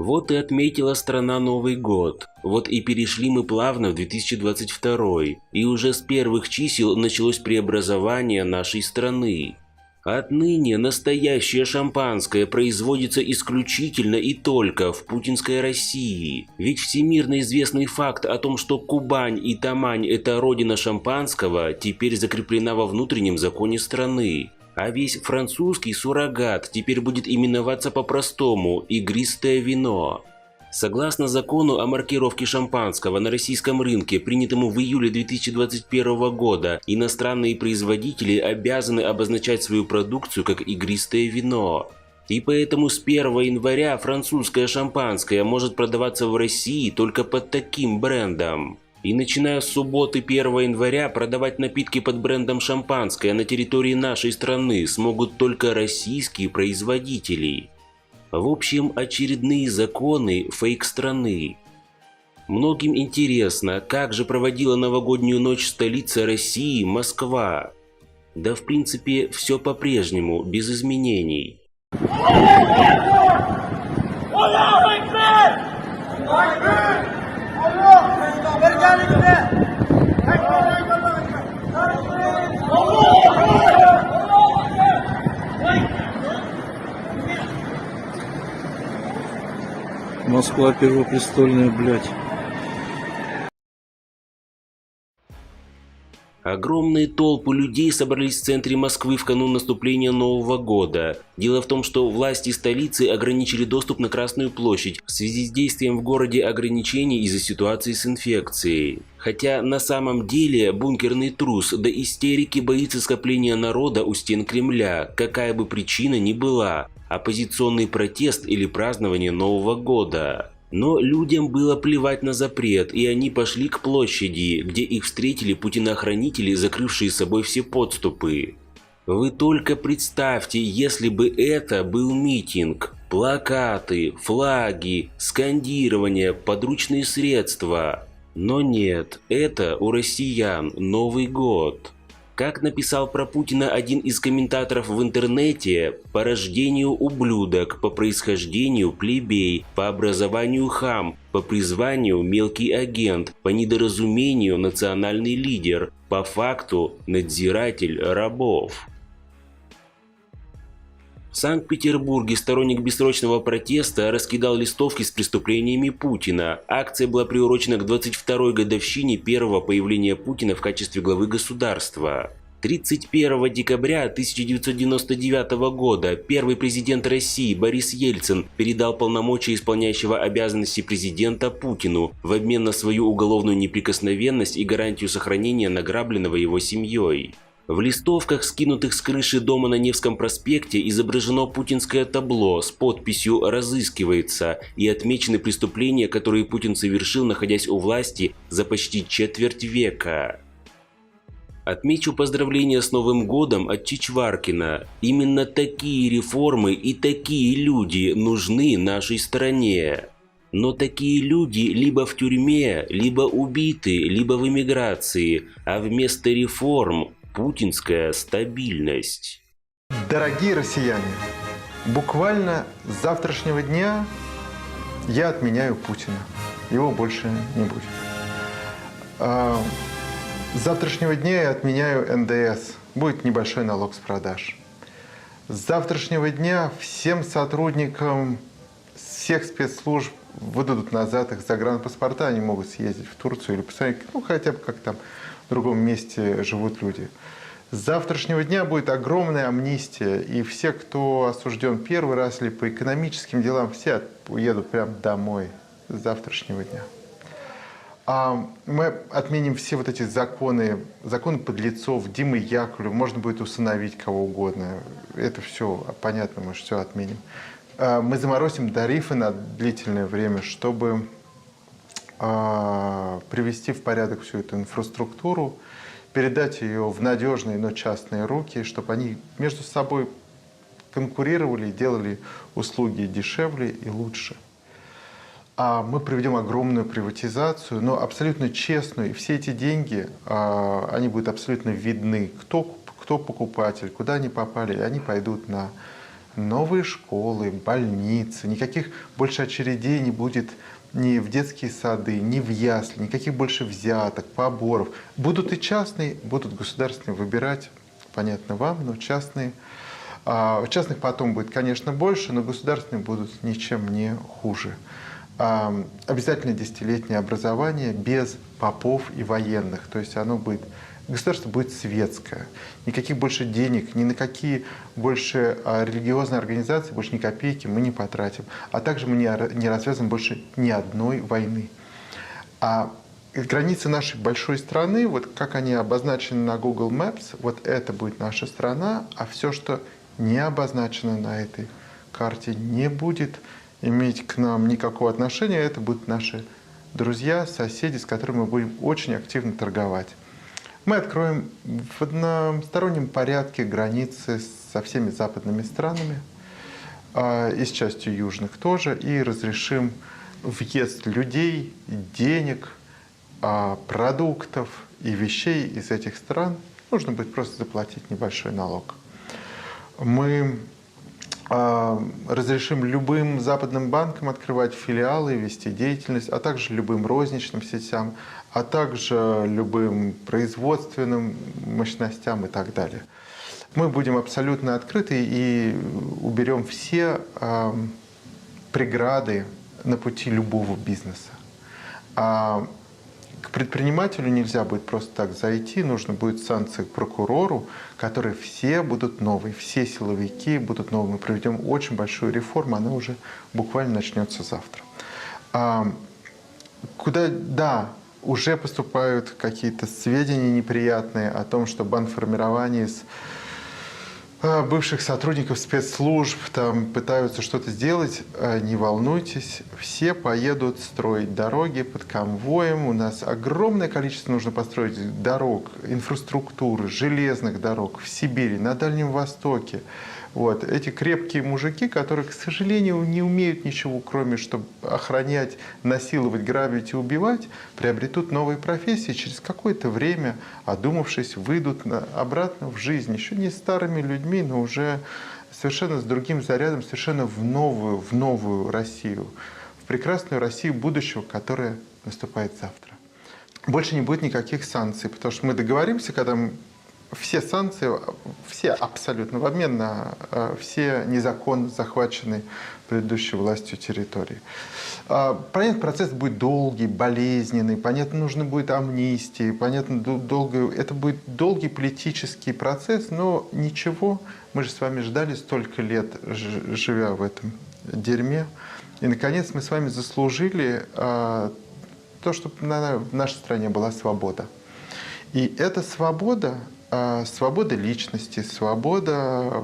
Вот и отметила страна Новый год. Вот и перешли мы плавно в 2022, и уже с первых чисел началось преобразование нашей страны. Отныне настоящее шампанское производится исключительно и только в путинской России. Ведь всемирно известный факт о том, что Кубань и Тамань – это родина шампанского, теперь закреплена во внутреннем законе страны. А весь французский суррогат теперь будет именоваться по-простому – игристое вино. Согласно закону о маркировке шампанского на российском рынке, принятому в июле 2021 года, иностранные производители обязаны обозначать свою продукцию как игристое вино. И поэтому с 1 января французское шампанское может продаваться в России только под таким брендом. И начиная с субботы 1 января продавать напитки под брендом шампанское на территории нашей страны смогут только российские производители. В общем, очередные законы фейк-страны. Многим интересно, как же проводила новогоднюю ночь столица России, Москва. Да в принципе, все по-прежнему, без изменений. Москва первопрестольная, блядь. Огромные толпы людей собрались в центре Москвы в канун наступления Нового года. Дело в том, что власти столицы ограничили доступ на Красную площадь в связи с действием в городе ограничений из-за ситуации с инфекцией. Хотя на самом деле бункерный трус до истерики боится скопления народа у стен Кремля, какая бы причина ни была – оппозиционный протест или празднование Нового года. Но людям было плевать на запрет, и они пошли к площади, где их встретили путиноохранители, закрывшие собой все подступы. Вы только представьте, если бы это был митинг. Плакаты, флаги, скандирование, подручные средства. Но нет, это у россиян Новый год. Как написал про Путина один из комментаторов в интернете, по рождению ублюдок, по происхождению плебей, по образованию хам, по призванию мелкий агент, по недоразумению национальный лидер, по факту надзиратель рабов. В Санкт-Петербурге сторонник бессрочного протеста раскидал листовки с преступлениями Путина. Акция была приурочена к 22-й годовщине первого появления Путина в качестве главы государства. 31 декабря 1999 года первый президент России Борис Ельцин передал полномочия исполняющего обязанности президента Путину в обмен на свою уголовную неприкосновенность и гарантию сохранения награбленного его семьей. В листовках, скинутых с крыши дома на Невском проспекте, изображено путинское табло с подписью «Разыскивается» и отмечены преступления, которые Путин совершил, находясь у власти за почти четверть века. Отмечу поздравления с Новым годом от Чичваркина. Именно такие реформы и такие люди нужны нашей стране. Но такие люди либо в тюрьме, либо убиты, либо в эмиграции, а вместо реформ – путинская стабильность. Дорогие россияне, буквально с завтрашнего дня я отменяю Путина. Его больше не будет. С завтрашнего дня я отменяю НДС. Будет небольшой налог с продаж. С завтрашнего дня всем сотрудникам всех спецслужб выдадут назад их загранпаспорта. Они могут съездить в Турцию или посмотреть, ну хотя бы как там в другом месте живут люди. С завтрашнего дня будет огромная амнистия, и все, кто осужден первый раз или по экономическим делам, все уедут прямо домой с завтрашнего дня. Мы отменим все вот эти законы подлецов, Димы Яковлева, можно будет усыновить кого угодно. Это все понятно, мы все отменим. Мы заморозим тарифы на длительное время, чтобы привести в порядок всю эту инфраструктуру, передать ее в надежные, но частные руки, чтобы они между собой конкурировали, делали услуги дешевле и лучше. Мы проведем огромную приватизацию, но абсолютно честную. И все эти деньги, они будут абсолютно видны, кто покупатель, куда они попали, и они пойдут на новые школы, больницы, никаких больше очередей не будет ни в детские сады, ни в ясли, никаких больше взяток, поборов. Будут и частные, будут государственные выбирать, понятно вам, но частные. Частных потом будет, конечно, больше, но государственные будут ничем не хуже. Обязательно десятилетнее образование без попов и военных. То есть государство будет светское. Никаких больше денег, ни на какие больше религиозные организации, больше ни копейки мы не потратим. А также мы не развязываем больше ни одной войны. Границы нашей большой страны, вот как они обозначены на Google Maps, вот это будет наша страна, а все, что не обозначено на этой карте, не будет иметь к нам никакого отношения. Это будут наши друзья, соседи, с которыми мы будем очень активно торговать. Мы откроем в одностороннем порядке границы со всеми западными странами, и с частью южных тоже, и разрешим въезд людей, денег, продуктов и вещей из этих стран. Нужно будет просто заплатить небольшой налог. Мы разрешим любым западным банкам открывать филиалы, вести деятельность, а также любым розничным сетям, а также любым производственным мощностям и так далее. Мы будем абсолютно открыты и уберем все преграды на пути любого бизнеса. К предпринимателю нельзя будет просто так зайти, нужно будет санкции к прокурору, которые все будут новые, все силовики будут новые. Мы проведем очень большую реформу, она уже буквально начнется завтра. Уже поступают какие-то сведения неприятные о том, что бандформирование из бывших сотрудников спецслужб там пытаются что-то сделать. Не волнуйтесь, все поедут строить дороги под конвоем. У нас огромное количество нужно построить дорог, инфраструктуры, железных дорог в Сибири, на Дальнем Востоке. Вот. Эти крепкие мужики, которые, к сожалению, не умеют ничего, кроме чтобы охранять, насиловать, грабить и убивать, приобретут новые профессии, через какое-то время, одумавшись, выйдут обратно в жизнь. Еще не старыми людьми, но уже совершенно с другим зарядом, совершенно в новую Россию. В прекрасную Россию будущего, которая наступает завтра. Больше не будет никаких санкций, потому что мы договоримся, когда все санкции, все абсолютно в обмен на все незаконно захваченные предыдущей властью территории. Понятно, процесс будет долгий, болезненный, понятно, нужно будет амнистии, понятно, это будет долгий политический процесс, но ничего, мы же с вами ждали столько лет, живя в этом дерьме, и, наконец, мы с вами заслужили то, чтобы в нашей стране была свобода. И эта свобода, свобода личности, свобода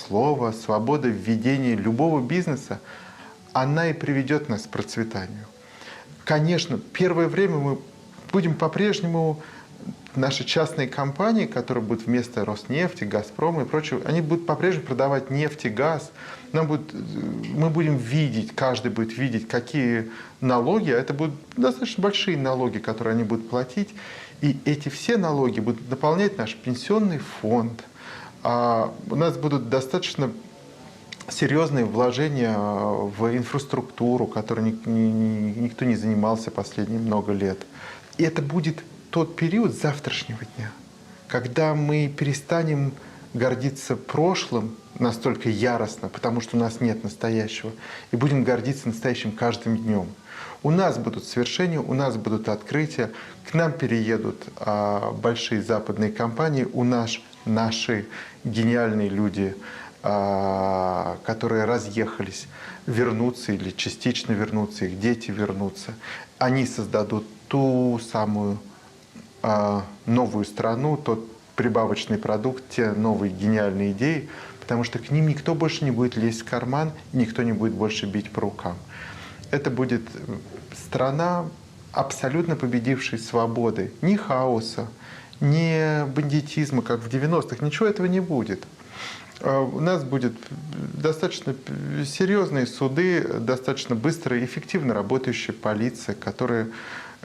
слова, свобода введения любого бизнеса, она и приведет нас к процветанию. Конечно, первое время мы будем по-прежнему, наши частные компании, которые будут вместо Роснефти, Газпрома и прочего, они будут по-прежнему продавать нефть и газ. Мы будем видеть, каждый будет видеть, какие налоги, а это будут достаточно большие налоги, которые они будут платить. И эти все налоги будут наполнять наш пенсионный фонд. У нас будут достаточно серьезные вложения в инфраструктуру, которой никто не занимался последние много лет. И это будет тот период завтрашнего дня, когда мы перестанем гордиться прошлым настолько яростно, потому что у нас нет настоящего, и будем гордиться настоящим каждым днем. У нас будут свершения, у нас будут открытия, к нам переедут большие западные компании, наши гениальные люди, которые разъехались, вернутся или частично вернутся, их дети вернутся. Они создадут ту самую новую страну, тот прибавочный продукт, те новые гениальные идеи, потому что к ним никто больше не будет лезть в карман, никто не будет больше бить по рукам. Это будет страна, абсолютно победившей свободы. Ни хаоса, ни бандитизма, как в 90-х, ничего этого не будет. У нас будут достаточно серьезные суды, достаточно быстро и эффективно работающая полиция,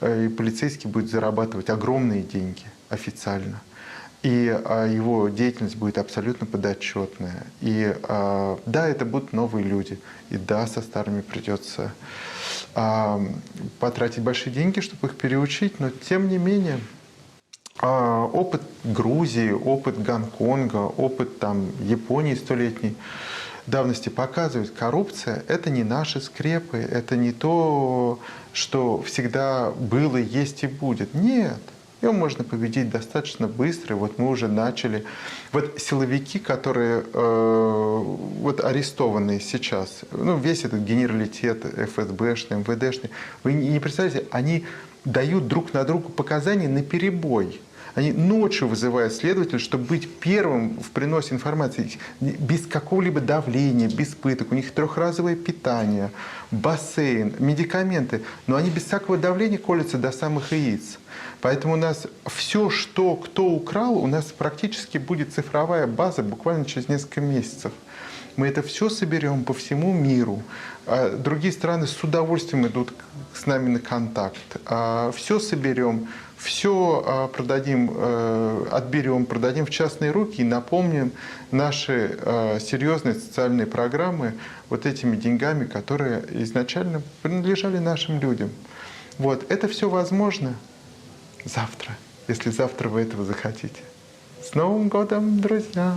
и полицейский будет зарабатывать огромные деньги официально. и его деятельность будет абсолютно подотчетная. И да, это будут новые люди, и да, со старыми придется потратить большие деньги, чтобы их переучить, но тем не менее опыт Грузии, опыт Гонконга, опыт там, Японии столетней давности показывает, коррупция – это не наши скрепы, это не то, что всегда было, есть и будет. Нет. Ее можно победить достаточно быстро. Вот мы уже начали. Вот силовики, которые вот арестованные сейчас, ну, весь этот генералитет ФСБшный, МВДшный, вы не представляете, они дают друг на друга показания наперебой. Они ночью вызывают следователя, чтобы быть первым в приносе информации, без какого-либо давления, без пыток. У них трехразовое питание, бассейн, медикаменты. Но они без всякого давления колются до самых яиц. Поэтому у нас все, что кто украл, у нас практически будет цифровая база буквально через несколько месяцев. Мы это все соберем по всему миру. Другие страны с удовольствием идут с нами на контакт. Все соберем, все продадим, отберем, продадим в частные руки и наполним наши серьезные социальные программы вот этими деньгами, которые изначально принадлежали нашим людям. Вот. Это все возможно завтра, если завтра вы этого захотите. С Новым годом, друзья!